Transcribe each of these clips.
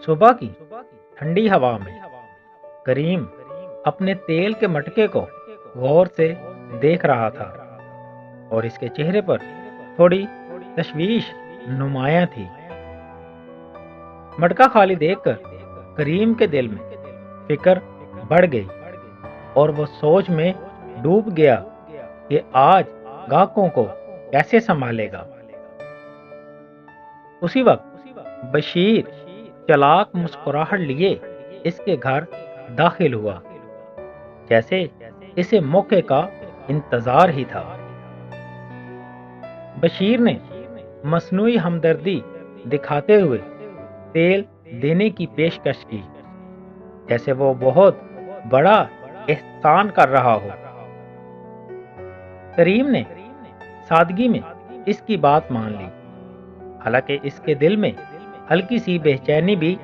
صبح کی ٹھنڈی ہوا میں کریم اپنے تیل کے مٹکے کو غور سے دیکھ رہا تھا اور اس کے چہرے پر تھوڑی تشویش نمایاں تھی۔ مٹکا خالی دیکھ کر کریم کے دل میں فکر بڑھ گئی اور وہ سوچ میں ڈوب گیا کہ آج گاہکوں کو کیسے سنبھالے گا۔ اسی وقت بشیر چلاک مسکراہٹ لیے اس کے گھر داخل ہوا، جیسے اسے موقع کا انتظار ہی تھا۔ بشیر نے مصنوعی ہمدردی دکھاتے ہوئے تیل دینے کی پیشکش کی، جیسے وہ بہت بڑا احسان کر رہا ہو۔ کریم نے سادگی میں اس کی بات مان لی، حالانکہ اس کے دل میں ہلکی سی بے چینی بھی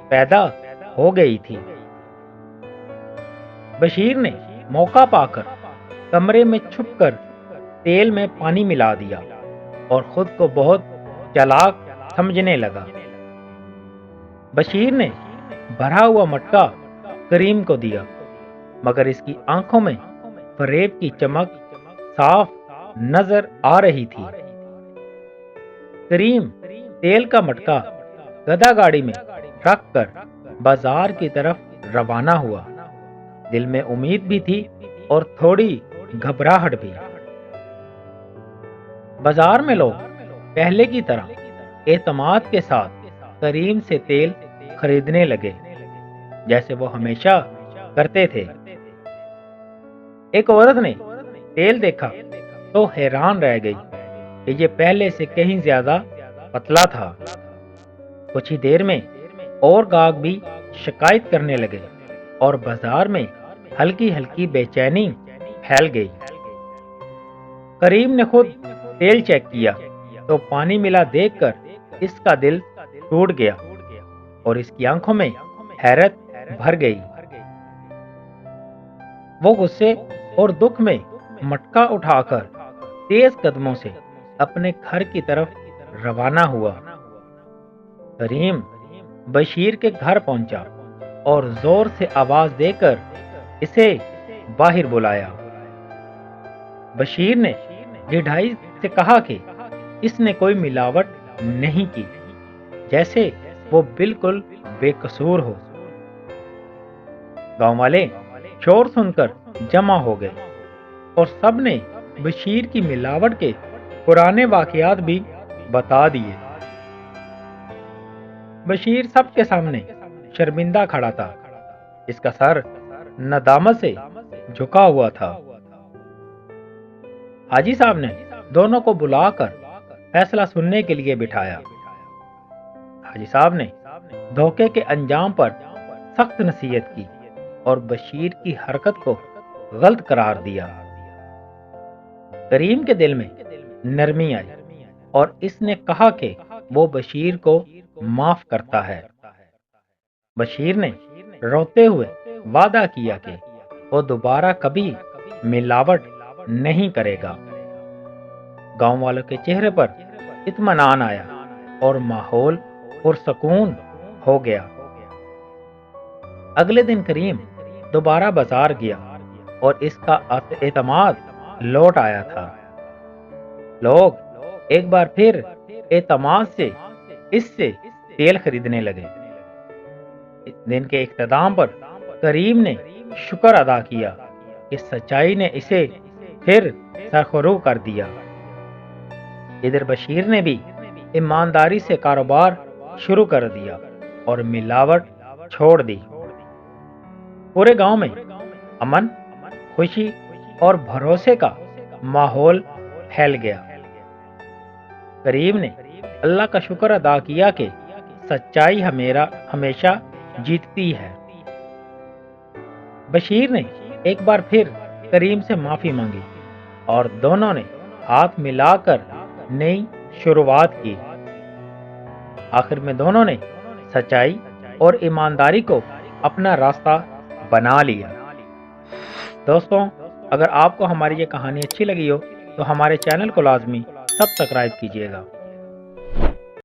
پیدا ہو گئی تھی۔ بشیر نے موقع پا کر کمرے میں چھپ کر تیل میں پانی ملا دیا اور خود کو بہت چالاک سمجھنے لگا۔ بشیر نے بھرا ہوا مٹکا کریم کو دیا، مگر اس کی آنکھوں میں فریب کی چمک صاف نظر آ رہی تھی۔ کریم تیل کا مٹکا گدھا گاڑی میں رکھ کر بازار کی طرف روانہ ہوا۔ دل میں امید بھی تھی اور تھوڑی گھبراہٹ بھی۔ بازار میں لوگ پہلے کی طرح اعتماد کے ساتھ کریم سے تیل خریدنے لگے، جیسے وہ ہمیشہ کرتے تھے۔ ایک عورت نے تیل دیکھا تو حیران رہ گئی کہ یہ پہلے سے کہیں زیادہ پتلا تھا۔ کچھ ہی دیر میں اور گاہک بھی شکایت کرنے لگے اور بازار میں ہلکی ہلکی بے چینی پھیل گئی۔ کریم نے خود تیل چیک کیا تو پانی ملا دیکھ کر اس کا دل ٹوٹ گیا اور اس کی آنکھوں میں حیرت بھر گئی۔ وہ غصے اور دکھ میں مٹکا اٹھا کر تیز قدموں سے اپنے گھر کی طرف روانہ ہوا۔ کریم بشیر کے گھر پہنچا اور زور سے آواز دے کر اسے باہر بلایا۔ بشیر نے ڈھیڑائی سے کہا کہ اس نے کوئی ملاوٹ نہیں کی، جیسے وہ بالکل بے قصور ہو۔ گاؤں والے شور سن کر جمع ہو گئے اور سب نے بشیر کی ملاوٹ کے پرانے واقعات بھی بتا دیے۔ بشیر سب کے سامنے شرمندہ کھڑا تھا، اس کا سر ندامت سے جھکا ہوا تھا۔ حاجی صاحب نے دونوں کو بلا کر فیصلہ سننے کے لیے بٹھایا۔ حاجی صاحب نے دھوکے کے انجام پر سخت نصیحت کی اور بشیر کی حرکت کو غلط قرار دیا۔ کریم کے دل میں نرمی آئی اور اس نے کہا کہ وہ بشیر کو معاف کرتا ہے۔ بشیر نے روتے ہوئے وعدہ کیا کہ وہ دوبارہ کبھی ملاوٹ نہیں کرے گا۔ گاؤں والوں کے چہرے پر اطمینان آیا اور ماحول پرسکون ہو گیا۔ اگلے دن کریم دوبارہ بازار گیا اور اس کا اعتماد لوٹ آیا تھا۔ لوگ ایک بار پھر اعتماد سے اس سے تیل خریدنے لگے۔ دن کے اختتام پر کریم نے شکر ادا کیا کہ سچائی نے اسے پھر سرخرو کر دیا۔ ادھر بشیر نے بھی ایمانداری سے کاروبار شروع کر دیا اور ملاوٹ چھوڑ دی۔ پورے گاؤں میں امن، خوشی اور بھروسے کا ماحول پھیل گیا۔ کریم نے اللہ کا شکر ادا کیا کہ سچائی ہمیشہ جیتتی ہے۔ بشیر نے ایک بار پھر کریم سے معافی مانگی اور دونوں نے ہاتھ ملا کر نئی شروعات کی۔ آخر میں دونوں نے سچائی اور ایمانداری کو اپنا راستہ بنا لیا۔ دوستوں، اگر آپ کو ہماری یہ کہانی اچھی لگی ہو تو ہمارے چینل کو لازمی سبسکرائب کیجیے گا۔